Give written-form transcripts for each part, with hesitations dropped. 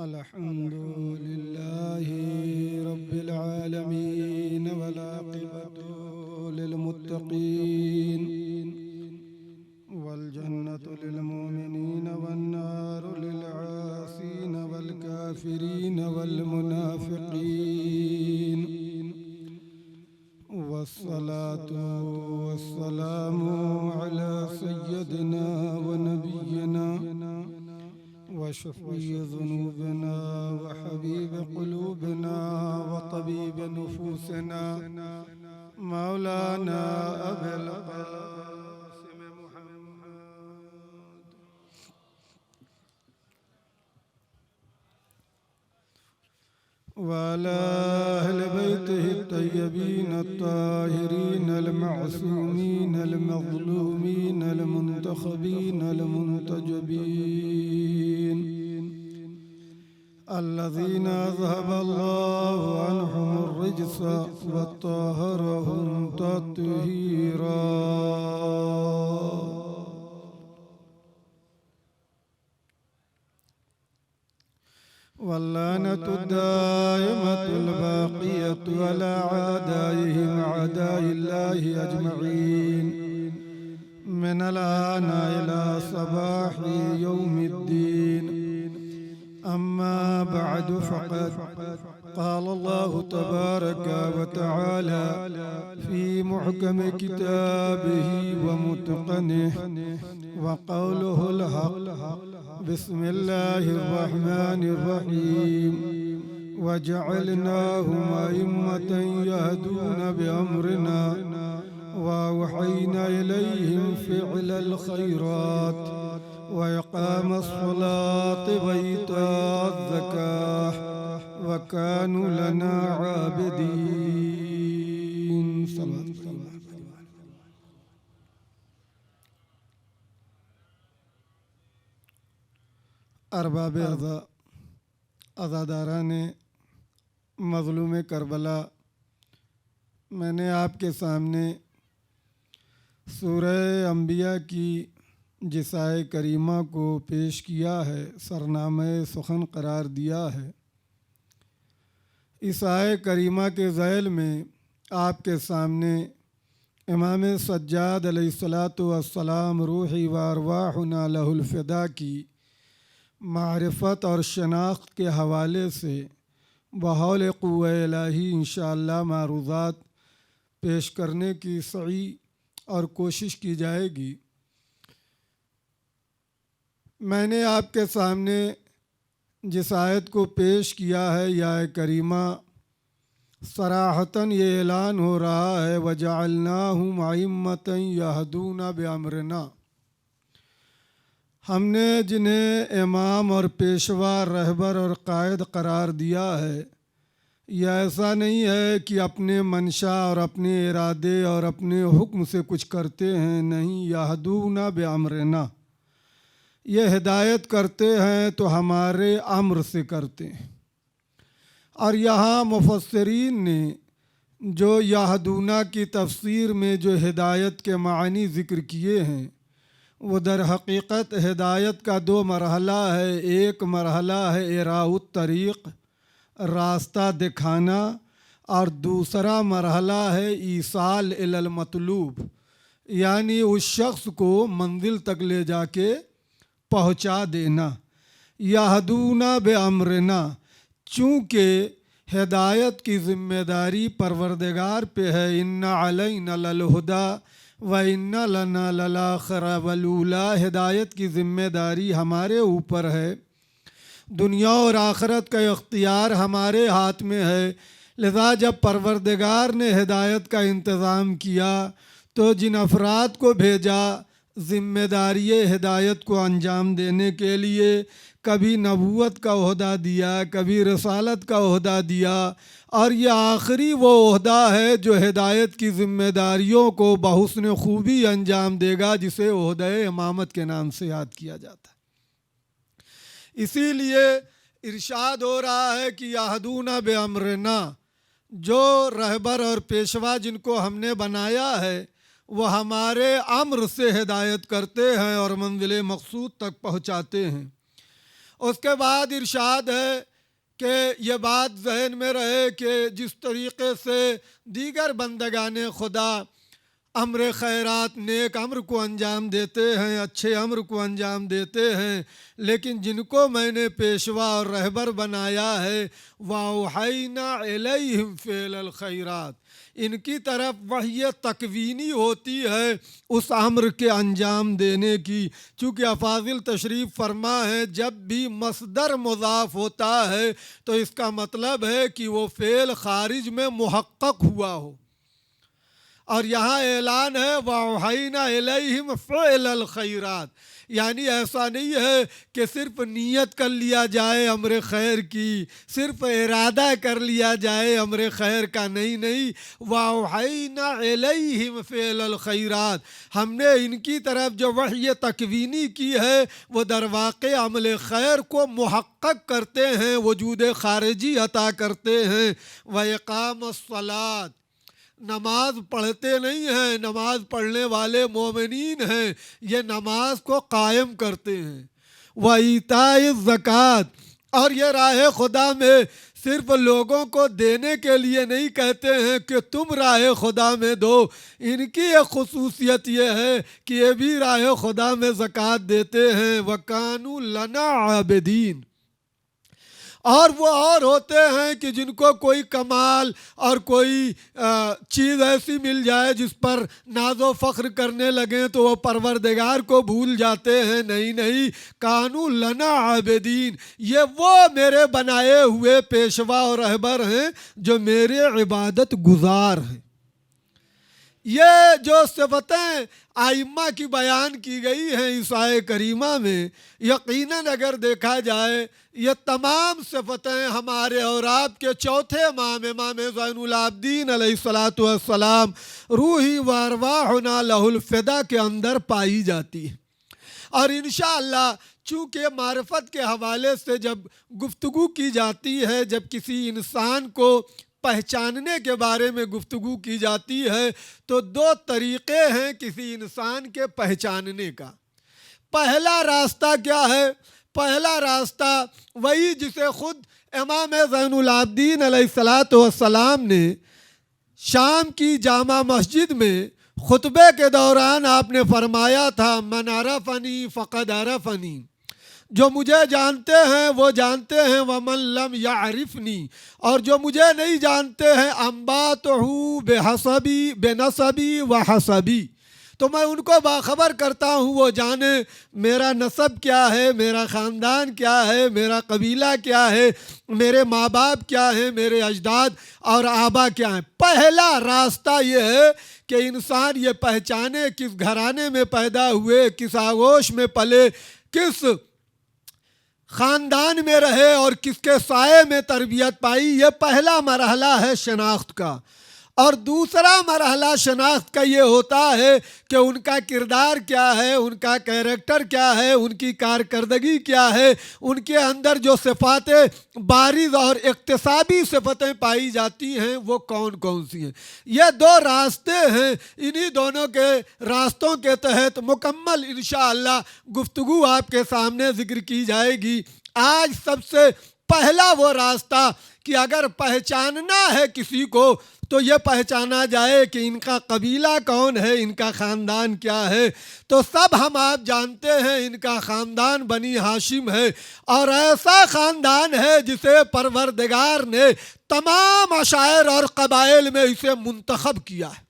الحمد لله رب العالمين والعاقبة للمتقين والجنة للمؤمنين والنار للعاصين والكافرين والمنافقين والصلاة والسلام على سيدنا ونبينا وشفيع ذنوبنا وحبيب قلوبنا وطبيب نفوسنا مولانا أبي القاسم محمد وعلى أهل بيته الطيبين الطاهرين المعصومين المظلومين المنتخبين المنتجبين الذين أذهب الله عنهم الرجس وطهرهم تطهيرا. واللعنة الدائمة الباقية على أعدائهم أعداء الله أجمعين من الآن إلى صباح يوم الدين. أما بعد فقد قال الله تبارك وتعالى في محكم كتابه ومتقنه وقوله الحق: بسم الله الرحمن الرحيم وجعلناهم أئمة يهدون بأمرنا وأوحينا إليهم فعل الخيرات وإقام الصلاة وإيتاء الزكاة وكانوا لنا عابدين. ارباب عزاداران مظلوم کربلا، میں نے آپ کے سامنے سورہ انبیاء کی جسائے کریمہ کو پیش کیا ہے، سرنامہ سخن قرار دیا ہے. اس آیے کریمہ کے ذیل میں آپ کے سامنے امام سجاد علیہ السلام روحی و ارواحنا لہ الفدا کی معرفت اور شناخت کے حوالے سے بحول قوہ الہی انشاءاللہ معروضات پیش کرنے کی سعی اور کوشش کی جائے گی. میں نے آپ کے سامنے جس آیت کو پیش کیا ہے، یا کریمہ صراحتاً یہ اعلان ہو رہا ہے وَجَعَلْنَاهُمْ أَئِمَّةً يَهْدُونَ بِأَمْرِنَا. ہم نے جنہیں امام اور پیشوا، رہبر اور قائد قرار دیا ہے، یہ ایسا نہیں ہے کہ اپنے منشا اور اپنے ارادے اور اپنے حکم سے کچھ کرتے ہیں، نہیں. یہدون بامرنا، یہ ہدایت کرتے ہیں تو ہمارے امر سے کرتے ہیں. اور یہاں مفسرین نے جو یہدونا کی تفسیر میں جو ہدایت کے معنی ذکر کیے ہیں، وہ در حقیقت ہدایت کا دو مرحلہ ہے. ایک مرحلہ ہے اراء الطریق، راستہ دکھانا، اور دوسرا مرحلہ ہے ایصال الی المطلوب، یعنی اس شخص کو منزل تک لے جا کے پہنچا دینا. یہدون بامرنا، چونکہ ہدایت کی ذمہ داری پروردگار پہ ہے. ان علینا للہدی وَإِنَّ لَنَا لَلْآخِرَةَ وَالْأُولَىٰ، ہدایت کی ذمہ داری ہمارے اوپر ہے، دنیا اور آخرت کا اختیار ہمارے ہاتھ میں ہے. لذا جب پروردگار نے ہدایت کا انتظام کیا تو جن افراد کو بھیجا ذمہ داری ہدایت کو انجام دینے کے لیے، کبھی نبوت کا عہدہ دیا، کبھی رسالت کا عہدہ دیا، اور یہ آخری وہ عہدہ ہے جو ہدایت کی ذمہ داریوں کو بحسن خوبی انجام دے گا، جسے عہدہ امامت کے نام سے یاد کیا جاتا ہے. اسی لیے ارشاد ہو رہا ہے کہ یہدون بامرنا، جو رہبر اور پیشوا جن کو ہم نے بنایا ہے وہ ہمارے امر سے ہدایت کرتے ہیں اور منزل مقصود تک پہنچاتے ہیں. اس کے بعد ارشاد ہے کہ یہ بات ذہن میں رہے کہ جس طریقے سے دیگر بندگان خدا امر خیرات نیک امر کو انجام دیتے ہیں، اچھے امر کو انجام دیتے ہیں، لیکن جن کو میں نے پیشوا اور رہبر بنایا ہے وَأَوْحَيْنَا إِلَيْهِمْ فِعْلَ الْخَيْرَاتِ، ان کی طرف وحی تکوینی ہوتی ہے اس امر کے انجام دینے کی، چونکہ افاضل تشریف فرما ہے جب بھی مصدر مضاف ہوتا ہے تو اس کا مطلب ہے کہ وہ فعل خارج میں محقق ہوا ہو، اور یہاں اعلان ہے وَأَوْحَيْنَا إِلَيْهِمْ فِعْلَ الْخَيْرَاتِ، یعنی ایسا نہیں ہے کہ صرف نیت کر لیا جائے امر خیر کی، صرف ارادہ کر لیا جائے امر خیر کا، نہیں وَأَوْحَيْنَا إِلَيْهِمْ فِعْلَ الْخَيْرَاتِ، ہم نے ان کی طرف جو وحی تکوینی کی ہے وہ در واقع عمل خیر کو محقق کرتے ہیں، وجود خارجی عطا کرتے ہیں۔ وَإِقَامَ الصَّلَاةِ، نماز پڑھتے نہیں ہیں، نماز پڑھنے والے مومنین ہیں، یہ نماز کو قائم کرتے ہیں۔ وَإِيتَاءِ الزَّکَاةِ، اور یہ راہ خدا میں صرف لوگوں کو دینے کے لیے نہیں کہتے ہیں کہ تم راہ خدا میں دو، ان کی ایک خصوصیت یہ ہے کہ یہ بھی راہ خدا میں زکوٰۃ دیتے ہیں۔ وَكَانُوا لَنَا عَابِدِينَ، اور وہ اور ہوتے ہیں کہ جن کو کوئی کمال اور کوئی چیز ایسی مل جائے جس پر ناز و فخر کرنے لگیں تو وہ پروردگار کو بھول جاتے ہیں۔ نہیں، کانوا لنا عابدین، یہ وہ میرے بنائے ہوئے پیشوا اور رہبر ہیں جو میرے عبادت گزار ہیں۔ یہ جو صفتیں ائمہ کی بیان کی گئی ہیں عیسیٰ کریمہ میں، یقیناً اگر دیکھا جائے یہ تمام صفتیں ہمارے اور آپ کے چوتھے امام زین العابدین علیہ الصلاۃ والسلام روحی و ارواحنا لہ الفدا کے اندر پائی جاتی ہیں۔ اور انشاءاللہ چونکہ معرفت کے حوالے سے جب گفتگو کی جاتی ہے، جب کسی انسان کو پہچاننے کے بارے میں گفتگو کی جاتی ہے تو دو طریقے ہیں کسی انسان کے پہچاننے کا۔ پہلا راستہ کیا ہے؟ پہلا راستہ وہی جسے خود امام زین العابدین علیہ السلام نے شام کی جامع مسجد میں خطبے کے دوران آپ نے فرمایا تھا من عرفنی فقد عرفنی، جو مجھے جانتے ہیں وہ جانتے ہیں، ومن لم یعرفنی، اور جو مجھے نہیں جانتے ہیں انباتہ بنسبی وحسبی، تو میں ان کو باخبر کرتا ہوں وہ جانے میرا نسب کیا ہے، میرا خاندان کیا ہے، میرا قبیلہ کیا ہے، میرے ماں باپ کیا ہیں، میرے اجداد اور آبا کیا ہیں۔ پہلا راستہ یہ ہے کہ انسان یہ پہچانے کس گھرانے میں پیدا ہوئے، کس آغوش میں پلے، کس خاندان میں رہے اور کس کے سائے میں تربیت پائی، یہ پہلا مرحلہ ہے شناخت کا۔ اور دوسرا مرحلہ شناخت کا یہ ہوتا ہے کہ ان کا کردار کیا ہے، ان کا کیریکٹر کیا ہے، ان کی کارکردگی کیا ہے، ان کے اندر جو صفات بارز اور اکتسابی صفتیں پائی جاتی ہیں وہ کون کون سی ہیں۔ یہ دو راستے ہیں، انہی دونوں کے راستوں کے تحت مکمل انشاءاللہ گفتگو آپ کے سامنے ذکر کی جائے گی۔ آج سب سے پہلا وہ راستہ کہ اگر پہچاننا ہے کسی کو تو یہ پہچانا جائے کہ ان کا قبیلہ کون ہے، ان کا خاندان کیا ہے، تو سب ہم آپ جانتے ہیں ان کا خاندان بنی ہاشم ہے، اور ایسا خاندان ہے جسے پروردگار نے تمام عشائر اور قبائل میں اسے منتخب کیا ہے۔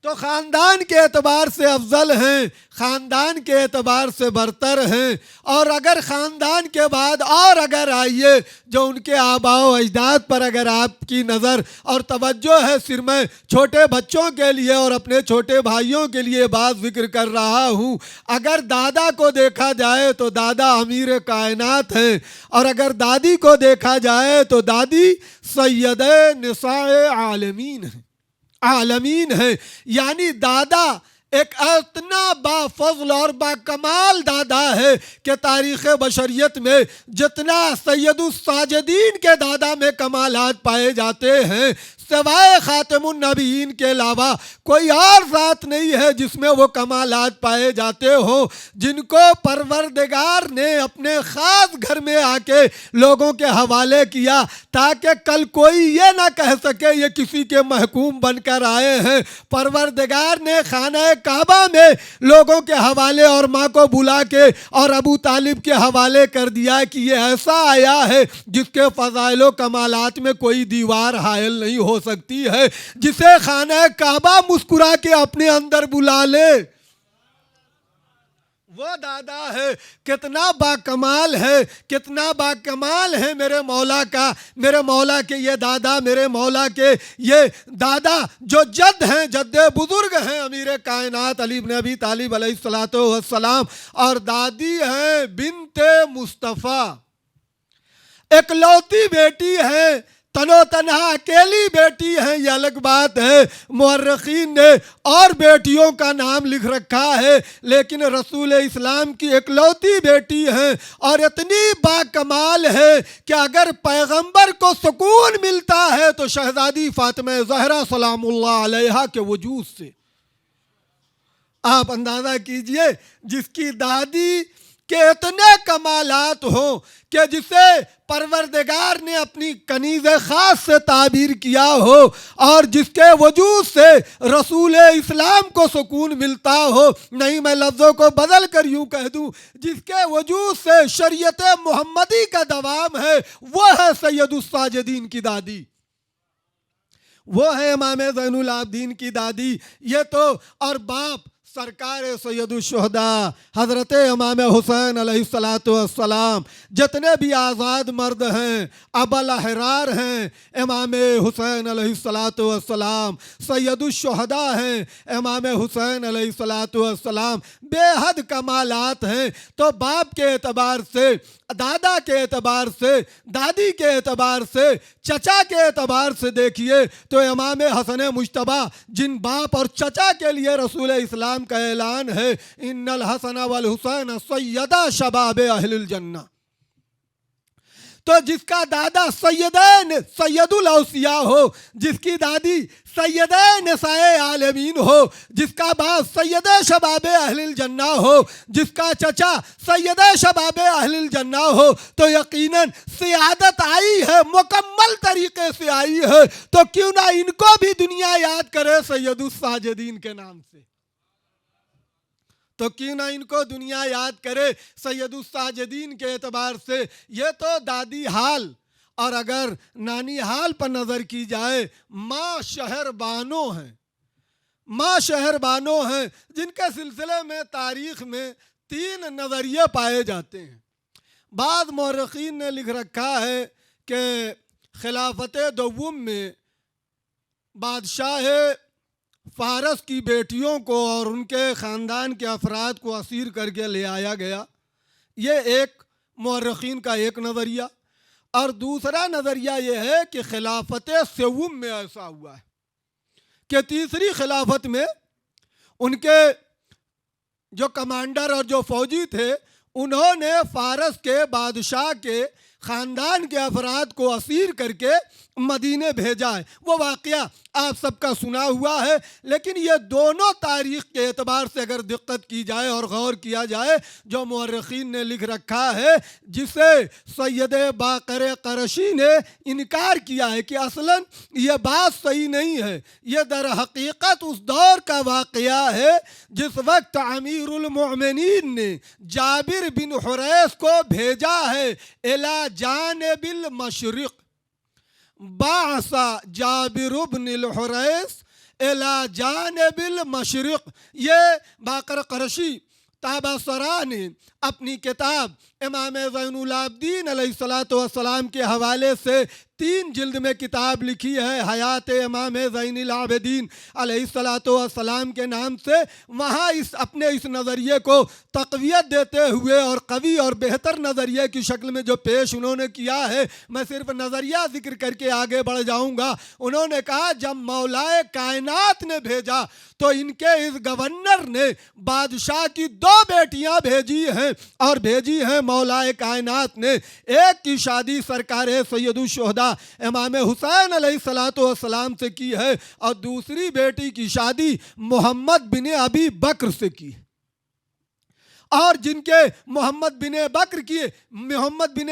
تو خاندان کے اعتبار سے افضل ہیں، خاندان کے اعتبار سے برتر ہیں، اور اگر خاندان کے بعد اور اگر آئیے جو ان کے آباء و اجداد پر اگر آپ کی نظر اور توجہ ہے، صرف میں چھوٹے بچوں کے لیے اور اپنے چھوٹے بھائیوں کے لیے بات ذکر کر رہا ہوں، اگر دادا کو دیکھا جائے تو دادا امیر کائنات ہیں، اور اگر دادی کو دیکھا جائے تو دادی سیدہ نساء عالمین ہے، یعنی دادا ایک اتنا بافضل اور باکمال دادا ہے کہ تاریخ بشریت میں جتنا سید الساجدین کے دادا میں کمالات پائے جاتے ہیں، سوائے خاتم النبیین کے علاوہ کوئی اور ذات نہیں ہے جس میں وہ کمالات پائے جاتے ہو، جن کو پروردگار نے اپنے خاص گھر میں آ کے لوگوں کے حوالے کیا تاکہ کل کوئی یہ نہ کہہ سکے یہ کسی کے محکوم بن کر آئے ہیں۔ پروردگار نے خانہ کعبہ میں لوگوں کے حوالے اور ماں کو بلا کے اور ابو طالب کے حوالے کر دیا کہ یہ ایسا آیا ہے جس کے فضائل و کمالات میں کوئی دیوار حائل نہیں ہو سکتی ہے، جسے خانہ کعبہ مسکرا کے اپنے اندر بلا لے۔ وہ دادا ہے، کتنا با کمال ہے، کتنا با کمال ہے میرے مولا کا، میرے مولا کے یہ دادا، میرے مولا کے یہ دادا جو جد ہیں، جد بزرگ ہیں امیر کائنات علی بن ابی طالب علیہ السلام، اور دادی ہیں بنت مصطفیٰ، اکلوتی بیٹی ہے، تنو تنہا اکیلی بیٹی ہے، یہ الگ بات ہے۔ مورخین نے اور بیٹیوں کا نام لکھ رکھا ہے، لیکن رسول اسلام کی اکلوتی بیٹی ہے اور اتنی با کمال ہے کہ اگر پیغمبر کو سکون ملتا ہے تو شہزادی فاطمہ زہرا سلام اللہ علیہا کے وجود سے۔ آپ اندازہ کیجئے جس کی دادی کہ اتنے کمالات ہوں کہ جسے پروردگار نے اپنی کنیز خاص سے تعبیر کیا ہو اور جس کے وجود سے رسول اسلام کو سکون ملتا ہو، نہیں میں لفظوں کو بدل کر یوں کہہ دوں، جس کے وجود سے شریعت محمدی کا دوام ہے، وہ ہے سید الساجدین کی دادی، وہ ہے امام زین العابدین کی دادی۔ یہ تو اور باپ سرکار سید الشہداء حضرت امام حسین علیہ السلام، جتنے بھی آزاد مرد ہیں، ابا الاحرار ہیں، امام حسین علیہ السلام، سید الشہداء ہیں، امام حسین علیہ السلام، بے حد کمالات ہیں۔ تو باپ کے اعتبار سے، دادا کے اعتبار سے، دادی کے اعتبار سے، چچا کے اعتبار سے دیکھیے تو امام حسن مجتبیٰ جن باپ اور چچا کے لیے رسول اسلام کا اعلان ہے، ان الحسن والحسین سیدا شباب اہل الجنہ، تو جس کا دادا سیدین سید الاوصیاء ہو، جس کی دادی سیدہ نساء عالمین ہو، جس کا باپ سید شباب اہل الجنہ ہو، جس کا چچا سید شباب اہل الجنہ ہو، تو یقیناً سعادت آئی ہے، مکمل طریقے سے آئی ہے۔ تو کیوں نہ ان کو بھی دنیا یاد کرے سید الساجدین کے نام سے، تو کیوں نہ ان کو دنیا یاد کرے سید الساجدین کے اعتبار سے۔ یہ تو دادی حال، اور اگر نانی حال پر نظر کی جائے، ماں شہر بانو ہیں، ماں شہر بانو ہیں، جن کے سلسلے میں تاریخ میں 3 نظریے پائے جاتے ہیں۔ بعض مورخین نے لکھ رکھا ہے کہ خلافت دوم میں بادشاہ فارس کی بیٹیوں کو اور ان کے خاندان کے افراد کو اسیر کر کے لے آیا گیا، یہ ایک مورخین کا ایک نظریہ۔ اور دوسرا نظریہ یہ ہے کہ خلافت سوم میں ایسا ہوا ہے کہ تیسری خلافت میں ان کے جو کمانڈر اور جو فوجی تھے، انہوں نے فارس کے بادشاہ کے خاندان کے افراد کو اسیر کر کے مدینے بھیجا ہے۔ وہ واقعہ آپ سب کا سنا ہوا ہے، لیکن یہ دونوں تاریخ کے اعتبار سے اگر دقت کی جائے اور غور کیا جائے، جو مورخین نے لکھ رکھا ہے، جسے سید باقر قرشی نے انکار کیا ہے کہ اصلاً یہ بات صحیح نہیں ہے، یہ در حقیقت اس دور کا واقعہ ہے جس وقت امیر المؤمنین نے جابر بن حریث کو بھیجا ہے الی جانب المشرق، بعث جابر بن الحریث الی جانب المشرق۔ یہ باقر قرشی تابع نے اپنی کتاب امام زین العابدین علیہ السلام کے حوالے سے 3 جلد میں کتاب لکھی ہے، حیات امام زین العابدین علیہ السلام کے نام سے۔ وہاں اپنے اس نظریے کو تقویت دیتے ہوئے اور قوی اور بہتر نظریے کی شکل میں جو پیش انہوں نے کیا ہے، میں صرف نظریہ ذکر کر کے آگے بڑھ جاؤں گا۔ انہوں نے کہا جب مولا کائنات نے بھیجا تو ان کے اس گورنر نے بادشاہ کی 2 بیٹیاں بھیجی ہیں، اور بھیجی ہیں مولا کائنات نے ایک کی شادی سرکار سید الشہداء امام حسین علیہ الصلوۃ والسلام سے کی ہے اور دوسری بیٹی کی شادی محمد بن ابی بکر سے کی ہے، اور جن کے محمد بن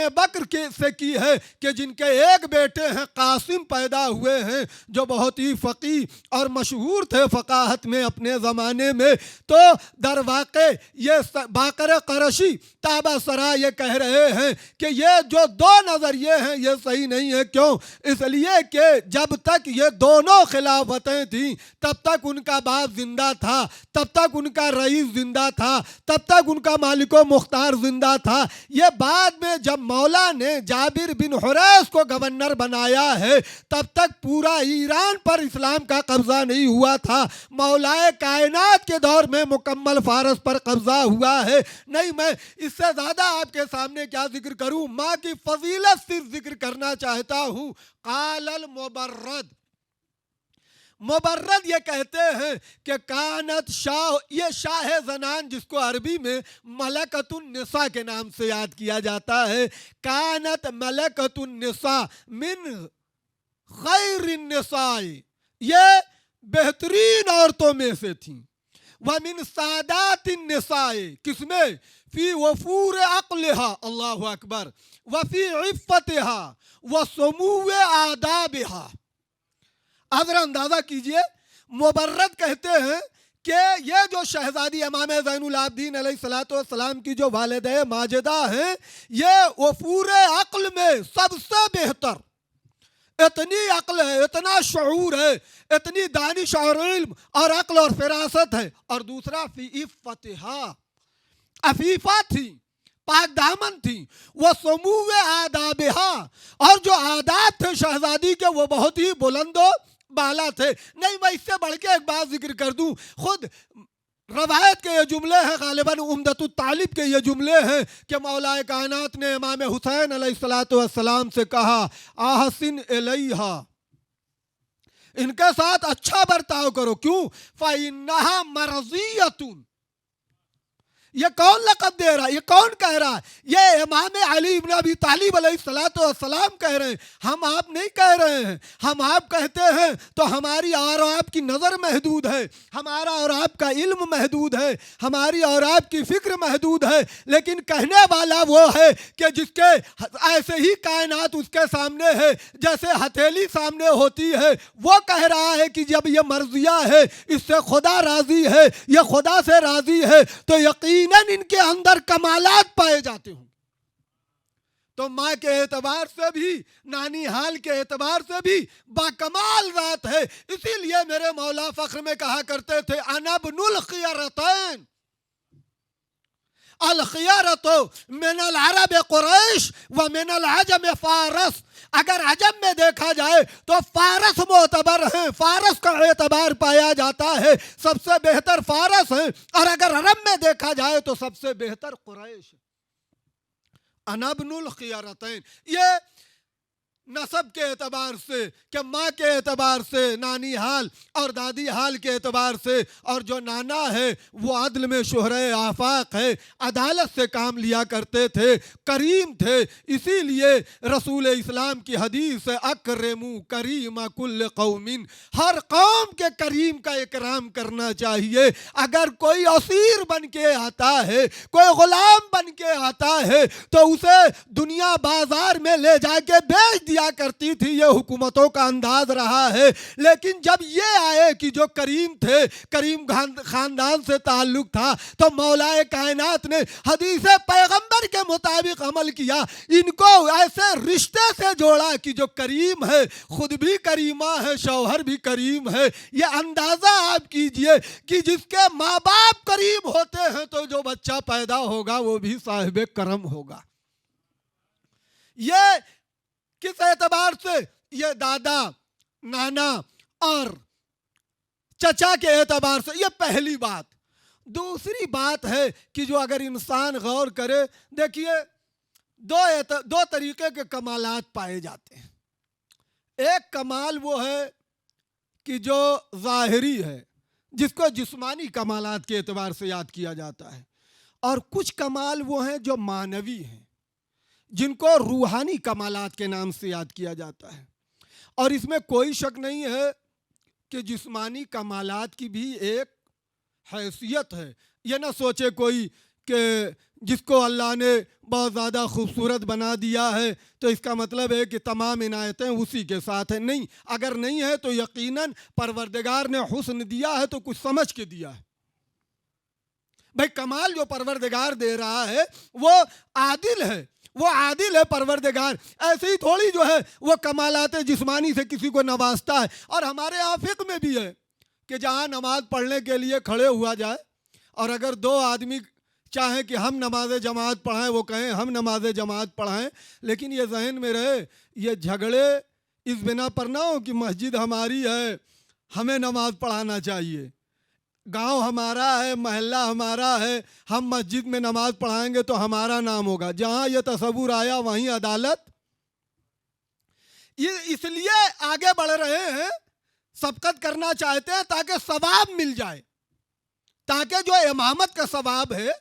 بکر سے کی ہے کہ جن کے ایک بیٹے ہیں قاسم پیدا ہوئے ہیں جو بہت ہی فقیہ اور مشہور تھے فقاہت میں اپنے زمانے میں۔ تو در واقع یہ باقر قرشی تابع سرا یہ کہہ رہے ہیں کہ یہ جو دو نظریے ہیں یہ صحیح نہیں ہے۔ کیوں؟ اس لیے کہ جب تک یہ دونوں خلافتیں تھیں تب تک ان کا باپ زندہ تھا، تب تک ان کا رئیس زندہ تھا، تب تک ان کا مالک و مختار زندہ تھا۔ یہ بعد میں جب مولا نے جابر بن حریث کو گورنر بنایا ہے تب تک پورا ایران پر اسلام کا قبضہ نہیں ہوا تھا، مولا کائنات کے دور میں مکمل فارس پر قبضہ ہوا ہے۔ نہیں، میں اس سے زیادہ آپ کے سامنے کیا ذکر کروں، ماں کی فضیلت صرف ذکر کرنا چاہتا ہوں۔ قال المبرد، مبرد یہ کہتے ہیں کہ کانت شاہ، یہ شاہ زنان جس کو عربی میں ملکۃ النساء کے نام سے یاد کیا جاتا ہے، کانت ملکۃ النساء من خیر النساء، یہ بہترین عورتوں میں سے تھیں، ومن سادات النساء، کس میں؟ فی وفور عقلہا، اللہ اکبر، وفی عفتہا وسمو آدابہا۔ ذرا اندازہ کیجئے، مبرد کہتے ہیں کہ یہ جو شہزادی امام زین العابدین علیہ الصلوۃ والسلام کی جو والدہ ماجدہ ہیں، یہ وفور عقل میں سب سے بہتر، اتنی عقل ہے، اتنا شعور ہے، اتنی دانش اور علم اور عقل اور فراست ہے۔ اور دوسرا فی عفتہا، عفیفہ تھی، پاک دامن تھی، وہ سمو آدابہا، اور جو آداب تھے شہزادی کے وہ بہت ہی بلند و بالا تھے۔ نہیں، میں اس سے بڑھ کے ایک بات ذکر کر دوں، خود روایت کے یہ جملے ہیں، غالباً عمدۃ الطالب کے یہ جملے ہیں کہ مولا کائنات نے امام حسین علیہ الصلوۃ والسلام سے کہا احسن الیہا، ان کے ساتھ اچھا برتاؤ کرو۔ کیوں؟ فإنہا مرضیۃ، یہ کون لقب دے رہا ہے؟ یہ کون کہہ رہا ہے؟ یہ امام علی بن ابی طالب علیہ الصلوۃ والسلام کہہ رہے ہیں، ہم آپ نہیں کہہ رہے ہیں۔ ہم آپ کہتے ہیں تو ہماری اور آپ کی نظر محدود ہے، ہمارا اور آپ کا علم محدود ہے، ہماری اور آپ کی فکر محدود ہے، لیکن کہنے والا وہ ہے کہ جس کے ایسے ہی کائنات اس کے سامنے ہے جیسے ہتھیلی سامنے ہوتی ہے، وہ کہہ رہا ہے کہ جب یہ مرضیہ ہے، اس سے خدا راضی ہے، یہ خدا سے راضی ہے، تو یقیناً ان کے اندر کمالات پائے جاتے ہوں۔ تو ماں کے اعتبار سے بھی، نانی حال کے اعتبار سے بھی باکمال ذات ہے۔ اسی لیے میرے مولا فخر میں کہا کرتے تھے انا ابن الخیرتین، الخیرۃ من العرب قریش ومن العجم فارس۔ اگر عجم میں دیکھا جائے تو فارس معتبر ہیں، فارس کا اعتبار پایا جاتا ہے، سب سے بہتر فارس ہیں، اور اگر عرب میں دیکھا جائے تو سب سے بہتر قریش۔ انا ابن الخیرتین، یہ نسب کے اعتبار سے کہ ماں کے اعتبار سے نانی حال اور دادی حال کے اعتبار سے، اور جو نانا ہے وہ عدل میں شہرۂ آفاق ہے، عدالت سے کام لیا کرتے تھے، کریم تھے۔ اسی لیے رسول اسلام کی حدیث ہے اکرموا کریم کل قوم، ہر قوم کے کریم کا اکرام کرنا چاہیے۔ اگر کوئی اسیر بن کے آتا ہے، کوئی غلام بن کے آتا ہے تو اسے دنیا بازار میں لے جا کے بیچ دیا کرتی تھی، یہ حکومتوں کا انداز رہا ہے۔ لیکن جب یہ آئے کہ جو کریم تھے، کریم خاندان سے تعلق تھا، تو مولا کائنات نے حدیث پیغمبر کے مطابق عمل کیا، ان کو ایسے رشتے سے جوڑا کہ جو کریم ہے، خود بھی کریمہ ہے، شوہر بھی کریم ہے۔ یہ اندازہ آپ کیجئے کہ جس کے ماں باپ کریم ہوتے ہیں تو جو بچہ پیدا ہوگا وہ بھی صاحب کرم ہوگا۔ یہ کس اعتبار سے؟ یہ دادا، نانا اور چچا کے اعتبار سے، یہ پہلی بات۔ دوسری بات ہے کہ جو اگر انسان غور کرے، دیکھیے دو طریقے کے کمالات پائے جاتے ہیں۔ ایک کمال وہ ہے کہ جو ظاہری ہے، جس کو جسمانی کمالات کے اعتبار سے یاد کیا جاتا ہے، اور کچھ کمال وہ ہیں جو معنوی ہیں، جن کو روحانی کمالات کے نام سے یاد کیا جاتا ہے۔ اور اس میں کوئی شک نہیں ہے کہ جسمانی کمالات کی بھی ایک حیثیت ہے۔ یہ نہ سوچے کوئی کہ جس کو اللہ نے بہت زیادہ خوبصورت بنا دیا ہے تو اس کا مطلب ہے کہ تمام عنایتیں اسی کے ساتھ ہیں۔ نہیں، اگر نہیں ہے تو یقیناً پروردگار نے حسن دیا ہے تو کچھ سمجھ کے دیا ہے۔ بھائی کمال جو پروردگار دے رہا ہے وہ عادل ہے، وہ عادل ہے پروردگار۔ ایسے ہی تھوڑی جو ہے وہ کمالات جسمانی سے کسی کو نوازتا ہے۔ اور ہمارے یہاں فقہ میں بھی ہے کہ جہاں نماز پڑھنے کے لیے کھڑے ہوا جائے اور اگر دو آدمی چاہیں کہ ہم نماز جماعت پڑھائیں، وہ کہیں ہم نماز جماعت پڑھائیں، لیکن یہ ذہن میں رہے یہ جھگڑے اس بنا پر نہ ہو کہ مسجد ہماری ہے ہمیں نماز پڑھانا چاہیے، گاؤں ہمارا ہے، محلہ ہمارا ہے، ہم مسجد میں نماز پڑھائیں گے تو ہمارا نام ہوگا۔ جہاں یہ تصور آیا وہیں عدالت۔ یہ اس لیے آگے بڑھ رہے ہیں، سبقت کرنا چاہتے ہیں تاکہ ثواب مل جائے، تاکہ جو امامت کا ثواب ہے،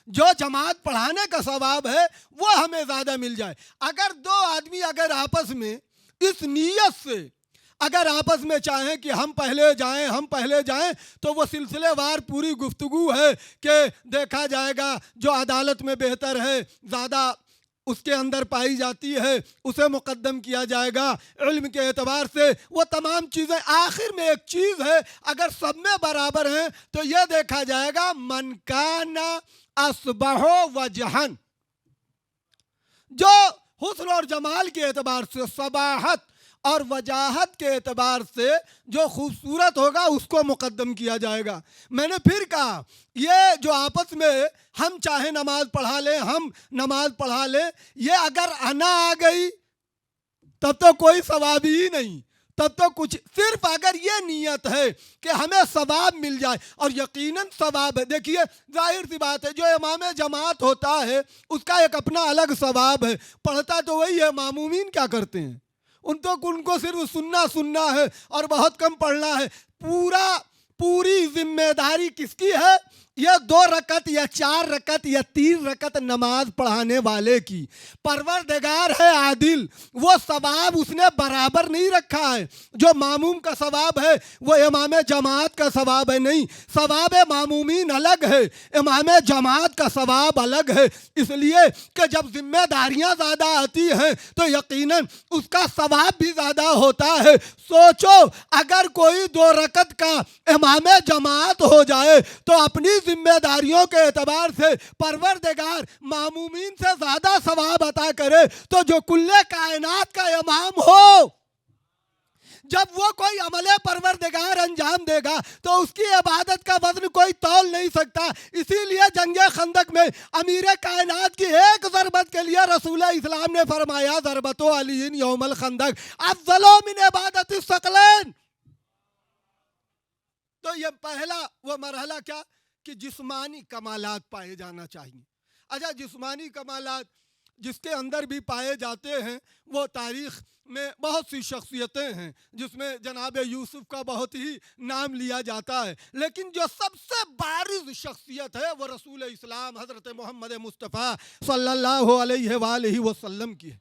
جو جماعت پڑھانے کا ثواب ہے، وہ ہمیں زیادہ مل جائے۔ اگر دو آدمی اگر آپس میں اس نیت سے اگر آپس میں چاہیں کہ ہم پہلے جائیں تو وہ سلسلے وار پوری گفتگو ہے کہ دیکھا جائے گا جو عدالت میں بہتر ہے، زیادہ اس کے اندر پائی جاتی ہے، اسے مقدم کیا جائے گا علم کے اعتبار سے۔ وہ تمام چیزیں آخر میں ایک چیز ہے، اگر سب میں برابر ہیں تو یہ دیکھا جائے گا من کان اصبح وجہن، جو حسن اور جمال کے اعتبار سے، صباحت اور وجاہت کے اعتبار سے جو خوبصورت ہوگا اس کو مقدم کیا جائے گا۔ میں نے پھر کہا یہ جو آپس میں ہم چاہیں نماز پڑھا لیں، ہم نماز پڑھا لیں، یہ اگر انا آ گئی تب تو کوئی ثواب ہی نہیں، تب تو کچھ، صرف اگر یہ نیت ہے کہ ہمیں ثواب مل جائے، اور یقیناً ثواب ہے۔ دیکھیے ظاہر سی بات ہے جو امام جماعت ہوتا ہے اس کا ایک اپنا الگ ثواب ہے، پڑھتا تو وہی ہے، معمومین کیا کرتے ہیں؟ ان کو صرف سننا ہے اور بہت کم پڑھنا ہے۔ پوری ذمہ داری کس کی ہے؟ یہ 2 رکعت یا 4 رکعت یا 3 رکعت نماز پڑھانے والے کی۔ پروردگار ہے عادل، وہ ثواب اس نے برابر نہیں رکھا ہے۔ جو معموم کا ثواب ہے وہ امام جماعت کا ثواب ہے نہیں، ثواب معمومین الگ ہے، امام جماعت کا ثواب الگ ہے۔ اس لیے کہ جب ذمہ داریاں زیادہ آتی ہیں تو یقیناً اس کا ثواب بھی زیادہ ہوتا ہے۔ سوچو اگر کوئی 2 رکعت کا امام جماعت ہو جائے تو اپنی ذمہ داریوں کے اعتبار سے پروردگار معمومین سے زیادہ ثواب عطا کرے تو جو کل کائنات کا امام ہو، جب وہ کوئی عمل پروردگار انجام دے گا تو اس کی عبادت کا وزن کوئی تول نہیں سکتا۔ اسی لیے جنگ خندق میں امیر کائنات کی ایک ضربت کے لیے رسول اسلام نے فرمایا ضربت علی یوم الخندق افضل من عبادت الثقلین۔ تو یہ پہلا وہ مرحلہ کیا کہ جسمانی کمالات پائے جانا چاہیے۔ اچھا، جسمانی کمالات جس کے اندر بھی پائے جاتے ہیں وہ تاریخ میں بہت سی شخصیتیں ہیں جس میں جناب یوسف کا بہت ہی نام لیا جاتا ہے، لیکن جو سب سے بارز شخصیت ہے وہ رسول اسلام حضرت محمد مصطفیٰ صلی اللہ علیہ وآلہ وسلم کی ہے۔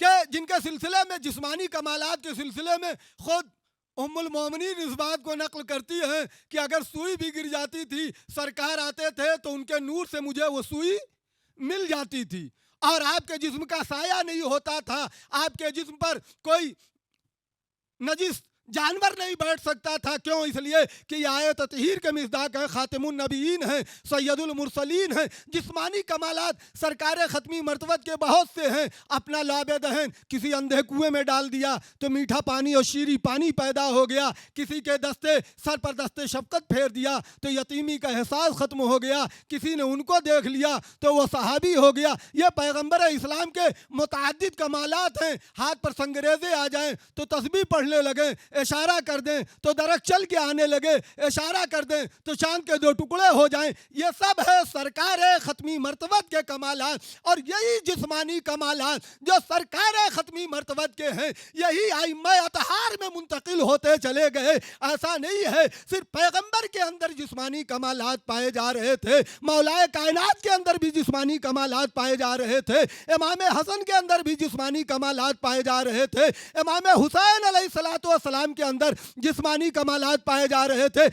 کہ جن کے سلسلے میں جسمانی کمالات کے سلسلے میں خود ام المومنین اس بات کو نقل کرتی ہیں کہ اگر سوئی بھی گر جاتی تھی سرکار آتے تھے تو ان کے نور سے مجھے وہ سوئی مل جاتی تھی، اور آپ کے جسم کا سایہ نہیں ہوتا تھا، آپ کے جسم پر کوئی نجس جانور نہیں بیٹھ سکتا تھا۔ کیوں؟ اس لیے کہ یہ آیت تطہیر کے مصداق ہیں، خاتم النبیین ہیں، سید المرسلین ہیں۔ جسمانی کمالات سرکار ختمی مرتبت کے بہت سے ہیں۔ اپنا لاب دہن کسی اندھے کنویں میں ڈال دیا تو میٹھا پانی اور شیریں پانی پیدا ہو گیا، کسی کے دستے سر پر دستے شفقت پھیر دیا تو یتیمی کا احساس ختم ہو گیا، کسی نے ان کو دیکھ لیا تو وہ صحابی ہو گیا۔ یہ پیغمبر اسلام کے متعدد کمالات ہیں۔ ہاتھ پر سنگریزے آ جائیں تو تسبیح پڑھنے لگیں، اشارہ کر دیں تو درخت چل کے آنے لگے، اشارہ کر دیں تو چاند کے 2 ٹکڑے ہو جائیں۔ یہ سب ہے سرکار ختمی مرتبت کے کمالات، اور یہی جسمانی کمالات جو سرکار ختمی مرتبت کے ہیں یہی ائمہ اطہار میں منتقل ہوتے چلے گئے۔ ایسا نہیں ہے صرف پیغمبر کے اندر جسمانی کمالات پائے جا رہے تھے، مولا کائنات کے اندر بھی جسمانی کمالات پائے جا رہے تھے، امام حسن کے اندر بھی جسمانی کمالات پائے جا رہے تھے، امام حسین علیہ السلام کے اندر جسمانی کمالات پائے جا رہے تھے۔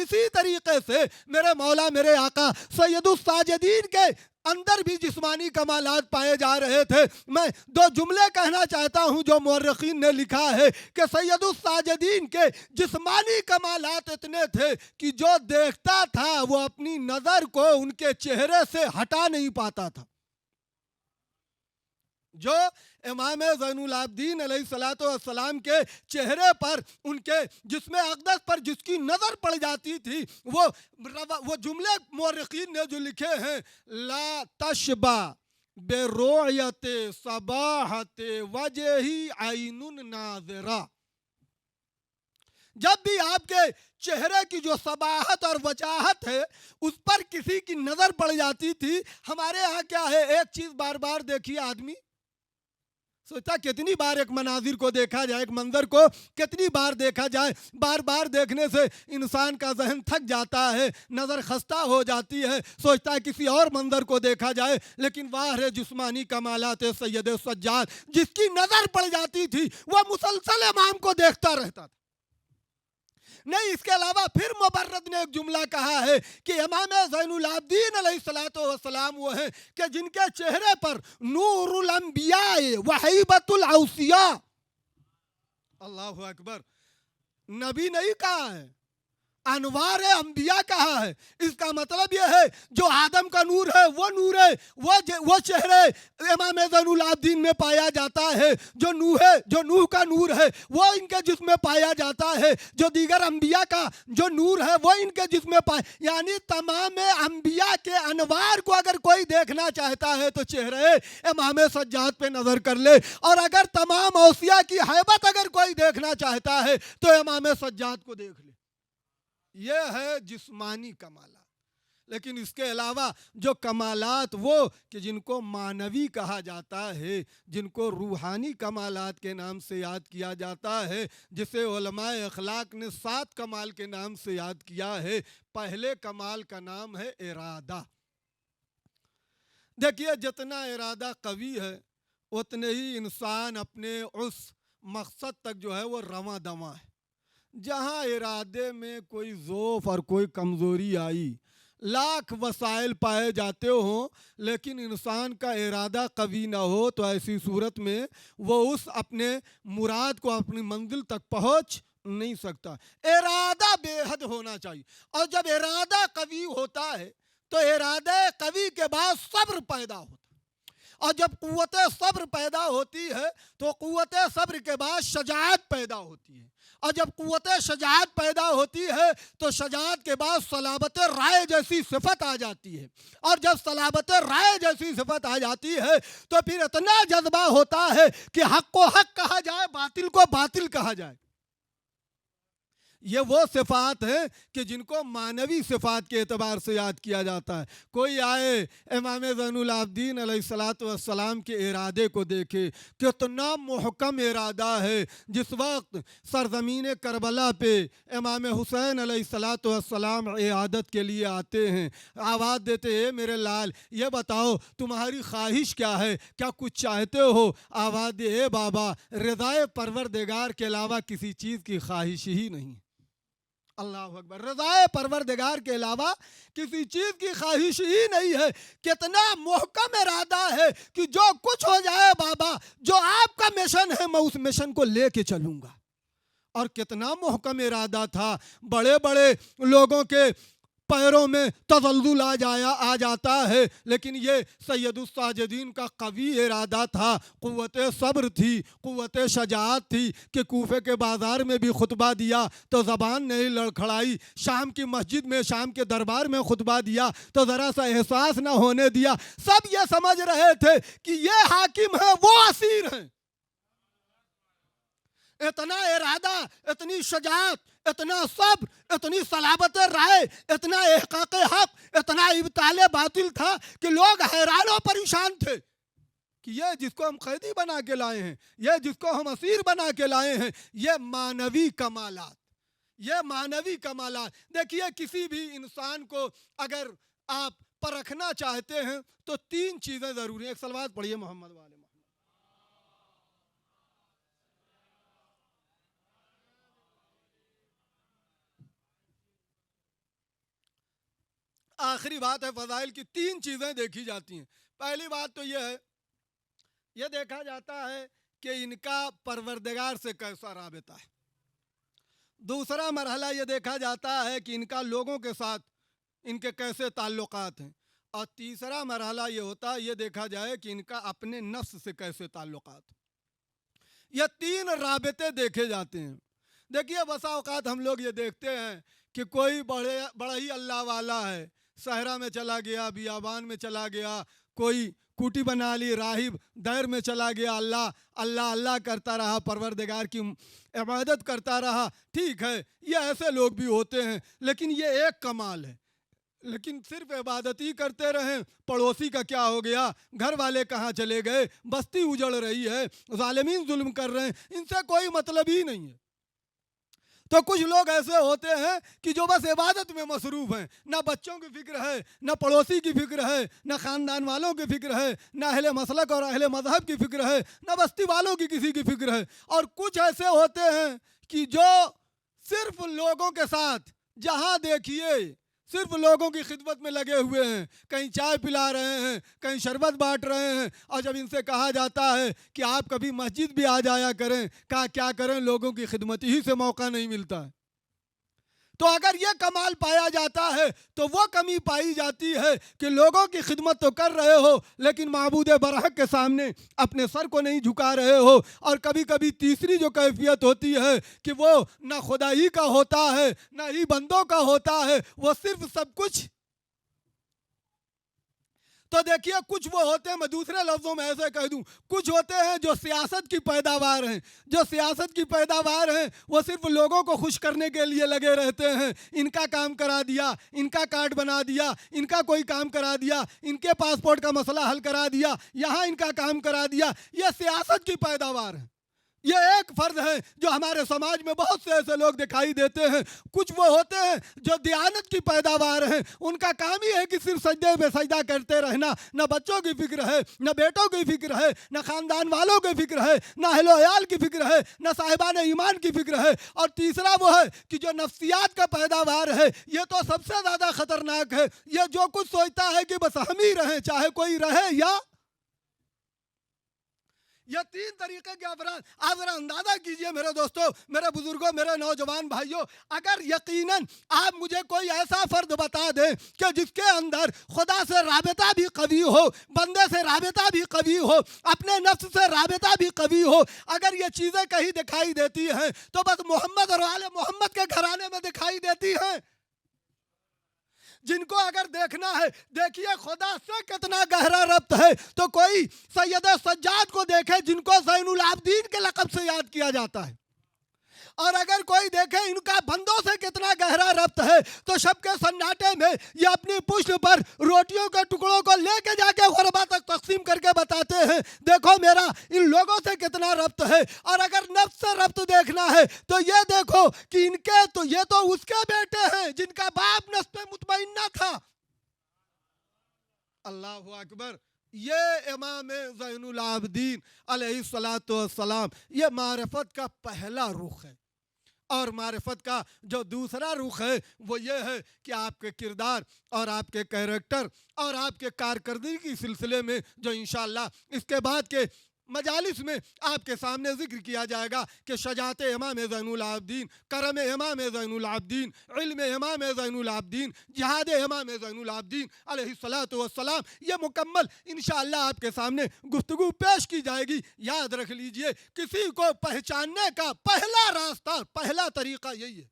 اسی طریقے سے میرے مولا میرے آقا سید الساجدین کے اندر بھی جسمانی کمالات پائے جا رہے تھے۔ میں 2 جملے کہنا چاہتا ہوں جو مورخین نے لکھا ہے کہ سید الساجدین کے جسمانی کمالات اتنے تھے کہ جو دیکھتا تھا وہ اپنی نظر کو ان کے چہرے سے ہٹا نہیں پاتا تھا۔ جو امام زین العابدین علیہ السلام کے چہرے پر، ان کے جسم اقدس پر جس کی نظر پڑ جاتی تھی، وہ جملے مورخین نے جو لکھے ہیں، لا تشبہ برؤیت صباحت وجہی عین ناظرہ، جب بھی آپ کے چہرے کی جو صباحت اور وجاہت ہے اس پر کسی کی نظر پڑ جاتی تھی۔ ہمارے ہاں کیا ہے، ایک چیز بار بار دیکھیے، آدمی سوچتا کتنی بار ایک مناظر کو دیکھا جائے، ایک منظر کو کتنی بار دیکھا جائے، بار بار دیکھنے سے انسان کا ذہن تھک جاتا ہے، نظر خستہ ہو جاتی ہے، سوچتا ہے کسی اور منظر کو دیکھا جائے۔ لیکن واہ رے جسمانی کمالات سید سجاد، جس کی نظر پڑ جاتی تھی وہ مسلسل امام کو دیکھتا رہتا تھا۔ نہیں، اس کے علاوہ پھر مبرد نے ایک جملہ کہا ہے کہ امام زین العابدین علیہ السلام وہ ہیں کہ جن کے چہرے پر نور الانبیاء وحیبت الاوصیاء، اللہ اکبر، نبی نہیں کہا ہے، انوار انبیاء کہا ہے۔ اس کا مطلب یہ ہے جو آدم کا نور ہے وہ نور ہے، وہ چہرے امام زین العابدین میں پایا جاتا ہے، جو نوح کا نور ہے وہ ان کے جسم میں پایا جاتا ہے، جو دیگر انبیاء کا جو نور ہے وہ ان کے جسم میں پایا، یعنی تمام انبیاء کے انوار کو اگر کوئی دیکھنا چاہتا ہے تو چہرے امام سجاد پہ نظر کر لے، اور اگر تمام اوصیاء کی ہیبت اگر کوئی دیکھنا چاہتا ہے تو امام سجاد کو دیکھ لے۔ یہ ہے جسمانی کمالات۔ لیکن اس کے علاوہ جو کمالات وہ کہ جن کو معنوی کہا جاتا ہے، جن کو روحانی کمالات کے نام سے یاد کیا جاتا ہے، جسے علماء اخلاق نے 7 کمال کے نام سے یاد کیا ہے۔ پہلے کمال کا نام ہے ارادہ۔ دیکھیے جتنا ارادہ قوی ہے اتنے ہی انسان اپنے اس مقصد تک جو ہے وہ رواں دواں ہے۔ جہاں ارادے میں کوئی ضعف اور کوئی کمزوری آئی، لاکھ وسائل پائے جاتے ہوں لیکن انسان کا ارادہ قوی نہ ہو تو ایسی صورت میں وہ اس اپنے مراد کو اپنی منزل تک پہنچ نہیں سکتا۔ ارادہ بے حد ہونا چاہیے، اور جب ارادہ قوی ہوتا ہے تو ارادہ قوی کے بعد صبر پیدا ہوتا ہے، اور جب قوت صبر پیدا ہوتی ہے تو قوت صبر کے بعد شجاعت پیدا ہوتی ہے، اور جب قوت شجاعت پیدا ہوتی ہے تو شجاعت کے بعد صلابت رائے جیسی صفت آ جاتی ہے، اور جب صلابت رائے جیسی صفت آ جاتی ہے تو پھر اتنا جذبہ ہوتا ہے کہ حق کو حق کہا جائے، باطل کو باطل کہا جائے۔ یہ وہ صفات ہیں کہ جن کو معنوی صفات کے اعتبار سے یاد کیا جاتا ہے۔ کوئی آئے امام زین العابدین علیہ السلام کے ارادے کو دیکھے، کتنا محکم ارادہ ہے۔ جس وقت سرزمین کربلا پہ امام حسین علیہ السلام عیادت کے لیے آتے ہیں، آواز دیتے ہیں میرے لال یہ بتاؤ تمہاری خواہش کیا ہے، کیا کچھ چاہتے ہو؟ آواز دے اے بابا رضائے پروردگار کے علاوہ کسی چیز کی خواہش ہی نہیں۔ اللہ اکبر، رضائے پروردگار کے علاوہ کسی چیز کی خواہش ہی نہیں ہے۔ کتنا محکم ارادہ ہے کہ جو کچھ ہو جائے بابا، جو آپ کا مشن ہے میں اس مشن کو لے کے چلوں گا۔ اور کتنا محکم ارادہ تھا، بڑے بڑے لوگوں کے پیروں میں تزلزل آ جاتا ہے، لیکن یہ سید الساجدین کا قوی ارادہ تھا، قوت صبر تھی، قوت شجاعت تھی کہ کوفے کے بازار میں بھی خطبہ دیا تو زبان نہیں لڑکھڑائی، شام کی مسجد میں شام کے دربار میں خطبہ دیا تو ذرا سا احساس نہ ہونے دیا۔ سب یہ سمجھ رہے تھے کہ یہ حاکم ہیں وہ اسیر ہیں، اتنا ارادہ، اتنی شجاعت، اتنا صبر، اتنی صلابت رائے، اتنا احقاق حق، اتنا ابطال باطل تھا کہ لوگ حیران و پریشان تھے کہ یہ جس کو ہم قیدی بنا کے لائے ہیں، یہ جس کو ہم اسیر بنا کے لائے ہیں، یہ مانوی کمالات، یہ مانوی کمالات۔ دیکھیے کسی بھی انسان کو اگر آپ پرکھنا چاہتے ہیں تو 3 چیزیں ضروری ہیں۔ ایک صلوات پڑھیے محمد والے محمد۔ آخری بات ہے، فضائل کی 3 چیزیں دیکھی جاتی ہیں۔ پہلی بات تو یہ ہے، یہ دیکھا جاتا ہے کہ ان کا پروردگار سے کیسا رابطہ ہے۔ دوسرا مرحلہ یہ دیکھا جاتا ہے کہ ان کا لوگوں کے ساتھ ان کے کیسے تعلقات ہیں۔ اور تیسرا مرحلہ یہ ہوتا ہے، یہ دیکھا جائے کہ ان کا اپنے نفس سے کیسے تعلقات ہیں۔ یہ 3 رابطے دیکھے جاتے ہیں۔ دیکھیے بسا اوقات ہم لوگ یہ دیکھتے ہیں کہ کوئی بڑا ہی اللہ والا ہے، صحرا میں چلا گیا، بیابان میں چلا گیا، کوئی کوٹی بنا لی، راہب دیر میں چلا گیا، اللہ اللہ اللہ کرتا رہا، پروردگار کی عبادت کرتا رہا۔ ٹھیک ہے، یہ ایسے لوگ بھی ہوتے ہیں، لیکن یہ ایک کمال ہے۔ لیکن صرف عبادت ہی کرتے رہیں، پڑوسی کا کیا ہو گیا، گھر والے کہاں چلے گئے، بستی اجڑ رہی ہے، ظالمین ظلم کر رہے ہیں، ان سے کوئی مطلب ہی نہیں ہے۔ تو کچھ لوگ ایسے ہوتے ہیں کہ جو بس عبادت میں مصروف ہیں، نہ بچوں کی فکر ہے، نہ پڑوسی کی فکر ہے، نہ خاندان والوں کی فکر ہے، نہ اہل مسلک اور اہل مذہب کی فکر ہے، نہ بستی والوں کی کسی کی فکر ہے۔ اور کچھ ایسے ہوتے ہیں کہ جو صرف لوگوں کے ساتھ جہاں دیکھیے صرف لوگوں کی خدمت میں لگے ہوئے ہیں، کہیں چائے پلا رہے ہیں، کہیں شربت بانٹ رہے ہیں، اور جب ان سے کہا جاتا ہے کہ آپ کبھی مسجد بھی آ جایا کریں، کیا کریں، لوگوں کی خدمت ہی سے موقع نہیں ملتا ہے۔ تو اگر یہ کمال پایا جاتا ہے تو وہ کمی پائی جاتی ہے کہ لوگوں کی خدمت تو کر رہے ہو لیکن معبود برحق کے سامنے اپنے سر کو نہیں جھکا رہے ہو۔ اور کبھی کبھی تیسری جو کیفیت ہوتی ہے کہ وہ نہ خدائی کا ہوتا ہے نہ ہی بندوں کا ہوتا ہے، وہ صرف سب کچھ۔ تو دیکھیے کچھ وہ ہوتے ہیں، میں دوسرے لفظوں میں ایسے کہہ دوں، کچھ ہوتے ہیں جو سیاست کی پیداوار ہیں، جو سیاست کی پیداوار ہیں، وہ صرف لوگوں کو خوش کرنے کے لیے لگے رہتے ہیں۔ ان کا کام کرا دیا، ان کا کارڈ بنا دیا، ان کا کوئی کام کرا دیا، ان کے پاسپورٹ کا مسئلہ حل کرا دیا، یہاں ان کا کام کرا دیا۔ یہ سیاست کی پیداوار ہے۔ یہ ایک فرد ہے جو ہمارے سماج میں بہت سے ایسے لوگ دکھائی دیتے ہیں۔ کچھ وہ ہوتے ہیں جو دیانت کی پیداوار ہیں، ان کا کام ہی ہے کہ صرف سجدے پہ سجدہ کرتے رہنا، نہ بچوں کی فکر ہے، نہ بیٹوں کی فکر ہے، نہ خاندان والوں کی فکر ہے، نہ اہل و عیال کی فکر ہے، نہ صاحبان ایمان کی فکر ہے۔ اور تیسرا وہ ہے کہ جو نفسیات کا پیداوار ہے، یہ تو سب سے زیادہ خطرناک ہے۔ یہ جو کچھ سوچتا ہے کہ بس ہم ہی رہیں، چاہے کوئی رہے یا یہ 3 طریقے کے افراد۔ آپ ذرا اندازہ کیجئے میرے دوستو، میرے بزرگوں، میرے نوجوان بھائیوں، اگر یقیناً آپ مجھے کوئی ایسا فرد بتا دیں کہ جس کے اندر خدا سے رابطہ بھی قوی ہو، بندے سے رابطہ بھی قوی ہو، اپنے نفس سے رابطہ بھی قوی ہو، اگر یہ چیزیں کہیں دکھائی دیتی ہیں تو بس محمد اور آل محمد کے گھرانے میں دکھائی دیتی ہیں۔ جن کو اگر دیکھنا ہے، دیکھیے خدا سے کتنا گہرا ربط ہے، تو کوئی سید سجاد کو دیکھے جن کو زین العابدین کے لقب سے یاد کیا جاتا ہے، اور اگر کوئی دیکھے ان کا بندوں سے کتنا گہرا ربط ہے، تو شب کے سناٹے میں یہ اپنی پشت پر روٹیوں کے ٹکڑوں کو لے کے جا کے غربا تک تقسیم کر کے بتاتے ہیں دیکھو میرا ان لوگوں سے کتنا ربط ہے۔ اور اگر نفس سے ربط دیکھنا ہے تو یہ دیکھو کہ ان کے تو یہ تو اس کے بیٹے ہیں جن کا باپ نفس پہ مطمئنہ تھا۔ اللہ اکبر۔ یہ امام زین العابدین علیہ السلام، یہ معرفت کا پہلا رخ ہے۔ اور معرفت کا جو دوسرا رخ ہے وہ یہ ہے کہ آپ کے کردار اور آپ کے کیریکٹر اور آپ کے کارکردگی کی سلسلے میں جو انشاءاللہ اس کے بعد کے مجالس میں آپ کے سامنے ذکر کیا جائے گا کہ شجاعت امام زین العابدین، کرم امام زین العابدین، علم امام زین العابدین، جہاد امام زین العابدین علیہ السلام، یہ مکمل انشاءاللہ آپ کے سامنے گفتگو پیش کی جائے گی۔ یاد رکھ لیجئے، کسی کو پہچاننے کا پہلا راستہ، پہلا طریقہ یہی ہے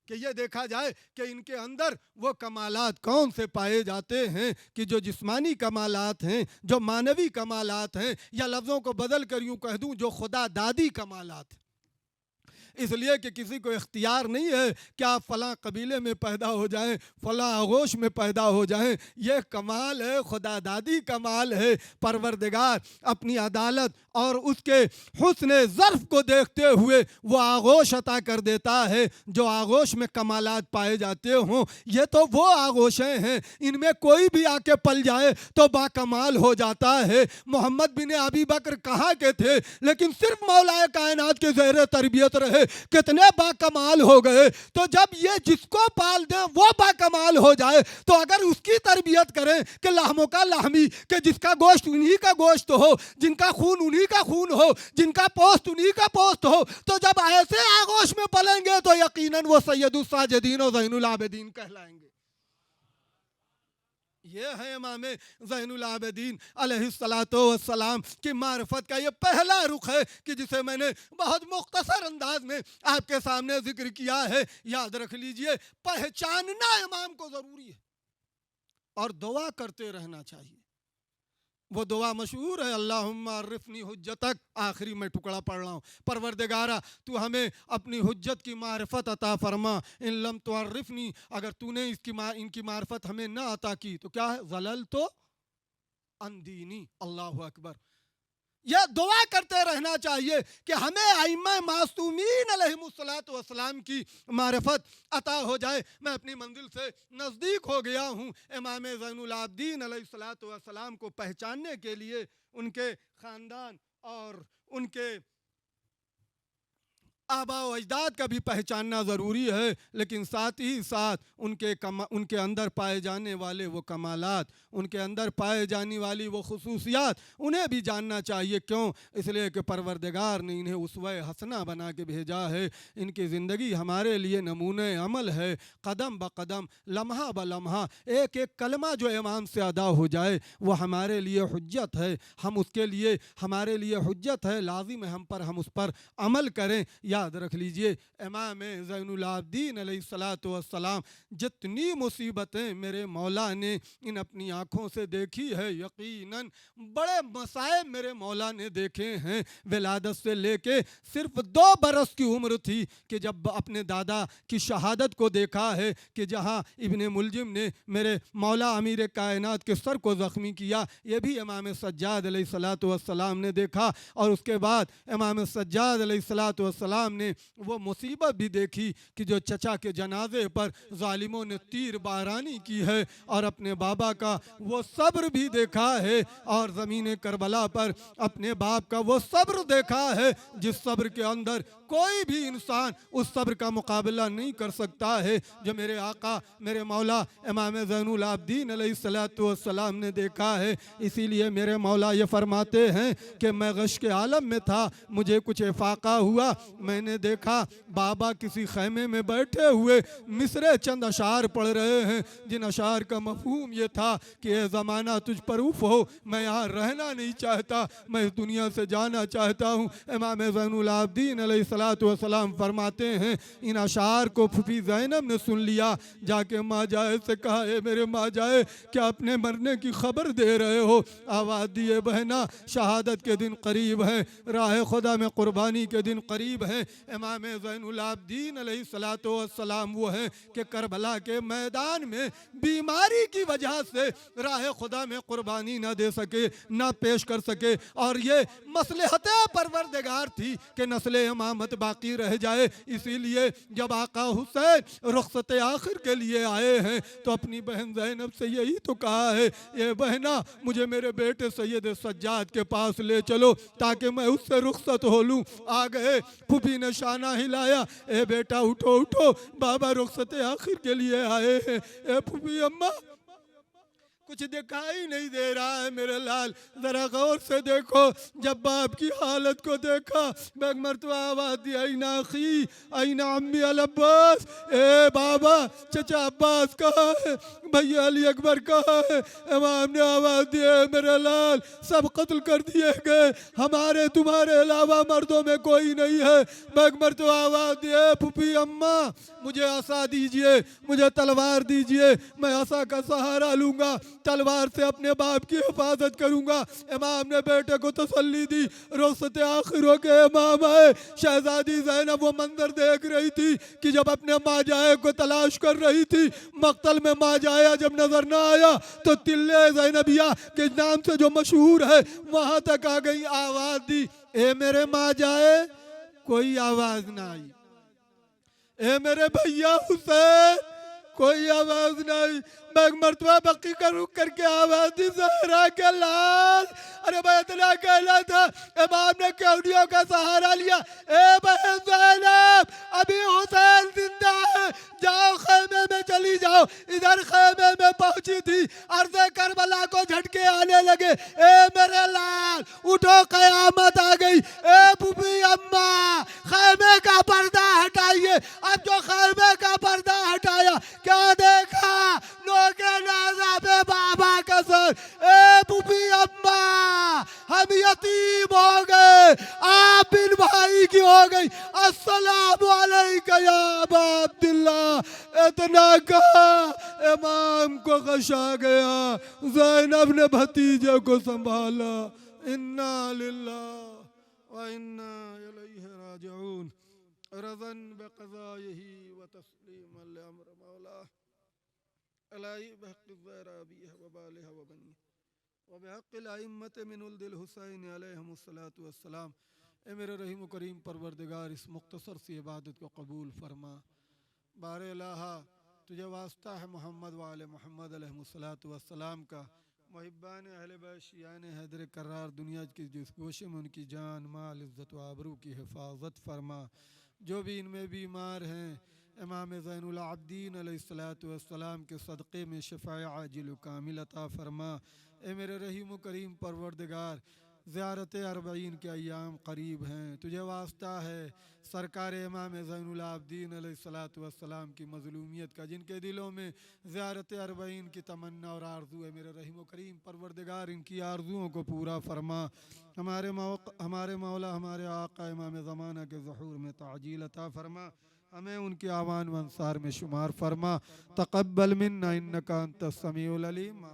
کہ یہ دیکھا جائے کہ ان کے اندر وہ کمالات کون سے پائے جاتے ہیں کہ جو جسمانی کمالات ہیں، جو معنوی کمالات ہیں، یا لفظوں کو بدل کر یوں کہہ دوں جو خدا دادی کمالات ہیں۔ اس لیے کہ کسی کو اختیار نہیں ہے کہ آپ فلاں قبیلے میں پیدا ہو جائیں، فلاں آغوش میں پیدا ہو جائیں۔ یہ کمال ہے، خدا دادی کمال ہے۔ پروردگار اپنی عدالت اور اس کے حسن ظرف کو دیکھتے ہوئے وہ آغوش عطا کر دیتا ہے جو آغوش میں کمالات پائے جاتے ہوں۔ یہ تو وہ آغوشیں ہیں، ان میں کوئی بھی آ کے پل جائے تو با کمال ہو جاتا ہے۔ محمد بن ابی بکر کہاں کے تھے لیکن صرف مولا کائنات کے زیر تربیت رہے، کتنے با کمال ہو گئے۔ تو جب یہ جس کو پال دیں وہ با کمال ہو جائے تو اگر اس کی تربیت کریں کہ لحموں کا لحمی، کہ جس کا گوشت انہی کا گوشت ہو، جن کا خون انہی کا خون ہو، جن کا پوست انہی کا پوست ہو، تو جب ایسے آغوش میں پلیں گے تو یقیناً وہ سید الساجدین و زین العابدین کہلائیں گے۔ یہ ہے امام زین العابدین علیہ السلام کی معرفت کا یہ پہلا رخ ہے کہ جسے میں نے بہت مختصر انداز میں آپ کے سامنے ذکر کیا ہے۔ یاد رکھ لیجئے، پہچاننا امام کو ضروری ہے اور دعا کرتے رہنا چاہیے۔ وہ دعا مشہور ہے، اللہم عرفنی حجتک، آخری میں ٹکڑا پڑھ رہا ہوں، پروردگارہ تو ہمیں اپنی حجت کی معرفت عطا فرما، ان لم تعرفنی، اگر تو نے ان کی معرفت ہمیں نہ عطا کی تو کیا ہے، ضللت عن دینی۔ اللہ اکبر۔ یہ دعا کرتے رہنا چاہیے کہ ہمیں ائمہ معصومین علیہم السلام کی معرفت عطا ہو جائے۔ میں اپنی منزل سے نزدیک ہو گیا ہوں امام زین العابدین علیہ السلام کو پہچاننے کے لیے ان کے خاندان اور ان کے آباء و اجداد کا بھی پہچاننا ضروری ہے، لیکن ساتھ ہی ساتھ ان کے اندر پائے جانے والے وہ کمالات، ان کے اندر پائے جانے والی وہ خصوصیات انہیں بھی جاننا چاہیے۔ کیوں؟ اس لیے کہ پروردگار نے انہیں اسوہ حسنہ بنا کے بھیجا ہے۔ ان کی زندگی ہمارے لیے نمونہ عمل ہے، قدم بقدم، لمحہ بلمحہ ایک ایک کلمہ جو امام سے ادا ہو جائے وہ ہمارے لیے حجت ہے۔ ہم اس کے لیے، ہمارے لیے حجت ہے، لازم ہے ہم اس پر عمل کریں۔ یاد رکھ لیجئے، امام زین العابدین علیہ السلام جتنی مصیبتیں میرے مولا نے ان اپنی آنکھوں سے دیکھی ہے، یقیناً بڑے مصائب میرے مولا نے دیکھے ہیں۔ ولادت سے لے کے صرف 2 برس کی عمر تھی کہ جب اپنے دادا کی شہادت کو دیکھا ہے کہ جہاں ابن ملجم نے میرے مولا امیر کائنات کے سر کو زخمی کیا، یہ بھی امام سجاد علیہ السلام نے دیکھا۔ اور اس کے بعد امام سجاد علیہ السلام نے وہ مصیبت بھی دیکھی کہ جو چچا کے جنازے پر ظالموں نے تیر بارانی کی ہے، اور اپنے بابا کا وہ صبر بھی دیکھا ہے، اور زمین کربلا پر اپنے باپ کا وہ صبر دیکھا ہے جس صبر کے اندر کوئی بھی انسان اس صبر کا مقابلہ نہیں کر سکتا ہے، جو میرے آقا میرے مولا امام زین العابدین علیہ السلام نے دیکھا ہے۔ اسی لیے میرے مولا یہ فرماتے ہیں کہ میں غش کے عالم میں تھا، مجھے کچھ افاقہ ہوا، میں نے دیکھا بابا کسی خیمے میں بیٹھے ہوئے مصرے چند اشعار پڑھ رہے ہیں، جن اشعار کا مفہوم یہ تھا کہ اے زمانہ تجھ پر اف ہو، میں یہاں رہنا نہیں چاہتا، میں اس دنیا سے جانا چاہتا ہوں۔ امام زین العابدین علیہ السلام فرماتے ہیں ان اشعار کو پھوپھی زینب نے سن لیا، جا کے ماں جائے سے کہا، اے میرے ماں جائے، کیا اپنے مرنے کی خبر دے رہے ہو؟ آواز دیے بہنا، شہادت کے دن قریب ہے، راہ خدا میں قربانی کے دن قریب ہے۔ امام زین العابدین علیہ السلام وہ ہیں کہ کربلا کے میدان میں بیماری کی وجہ سے راہ خدا میں قربانی نہ دے سکے، نہ پیش کر سکے، اور یہ مصلحت پروردگار تھی کہ نسل امامت باقی رہ جائے۔ اسی لیے جب آقا حسین رخصت آخر کے لیے آئے ہیں تو اپنی بہن زینب سے یہی تو کہا ہے، اے بہنا مجھے میرے بیٹے سید سجاد کے پاس لے چلو تاکہ میں اس سے رخصت ہو لوں۔ آ گئے، پھوپھی نے شانہ ہلایا، اے بیٹا اٹھو اٹھو، بابا رخصت آخر کے لیے آئے ہیں۔ اے پھوپھی اماں کچھ دکھائی نہیں دے رہا ہے میرے لال، ذرا غور سے دیکھو۔ جب باپ کی حالت کو دیکھا، ایک مرتبہ آواز دی، این اخی، این عمی العباس، اے بابا چچا عباس کہاں ہے، بھیا علی اکبر کہاں ہے؟ امام نے آواز دی، اے میرے لال سب قتل کر دیے گئے، ہمارے تمہارے علاوہ مردوں میں کوئی نہیں ہے۔ ایک مرتبہ آواز دی، اے پھوپھی اماں مجھے عصا دیجئے، مجھے تلوار دیجئے، میں عصا کا سہارا لوں گا۔ تلوار سے اپنے باپ کی حفاظت کروں گا۔ امام نے بیٹے کو تسلی دی۔ رخصت آخروں کے امام آئے۔ شہزادی زینب وہ منظر دیکھ رہی تھی کہ جب اپنے ماں جائے کو تلاش کر رہی تھی، مقتل میں ماں جایا جب نظر نہ آیا تو تلے زینبیہ کے نام سے جو مشہور ہے وہاں تک آ گئی، آواز دی، اے میرے ماں جائے، کوئی آواز نہ آئی۔ اے میرے بھیا حسین، کوئی آواز نہ آئی۔ میں ایک مرتبہ بقی کا رخ کر کے آواز دی، زہرا کے لال، ارے بھائی اتنا کہنا تھا۔ امام نے کیوڑیوں کا سہارا لیا، اے بہن زینب، ابھی حسین زندہ ہے، جاؤ خیمے میں چلی جاؤ۔ ادھر خیمے میں پہنچی تھی، عرض کربلا کو جھٹکے آنے لگے، اے میرے لال اٹھو، قیامت آ گئی۔ اے بوبی اماں، خیمے کا پردہ ہٹائیے۔ اب جو خیمے کا پردہ ہٹایا، کیا دیکھا؟ نوکے نازا پہ بابا کا سر۔ اے بوبی اماں، ہم یتیم ہو گئے، آپ ان بھائی کی ہو گئی، السلام علیکہ یا ابا عبداللہ۔ اتنا کہا امام کو غشا گیا، زینب نے بھتیجے کو سنبھالا۔ انا للہ و انا الیہ راجعون، رضا بقضائہ و تسلیما لامر مولا، الہی بحق الزہرابیہ و بالہ و بنیہ و بحق الائمت من ولد الحسین علیہم الصلاۃ والسلام۔ اے میرے رحیم و کریم پروردگار، اس مختصر سی عبادت کو قبول فرما۔ بار الہا، تجھے واسطہ ہے محمد وآل محمد علیہ الصلاۃ والسلام کا، محبان اہل بیت شیعان حیدر کرار، دنیا کی جس گوشے میں ان کی جان مال عزت و آبرو کی حفاظت فرما۔ جو بھی ان میں بیمار ہیں، امام زین العابدین علیہ الصلاۃ والسلام کے صدقے میں شفاء عاجل و کامل عطا فرما۔ اے میرے رحیم و کریم پروردگار، زیارت اربعین کے ایام قریب ہیں، تجھے واسطہ ہے سرکار امام زین العابدین علیہ الصلاۃ والسلام کی مظلومیت کا، جن کے دلوں میں زیارت اربعین کی تمنا اور آرزو ہے، میرے رحیم و کریم پروردگار ان کی آرزوؤں کو پورا فرما۔ ہمارے مولا، ہمارے آقا امام زمانہ کے ظہور میں تعجیل عطا فرما، ہمیں ان کے اعوان و انصار میں شمار فرما۔ تقبل منا انک انت السمیع العلیم۔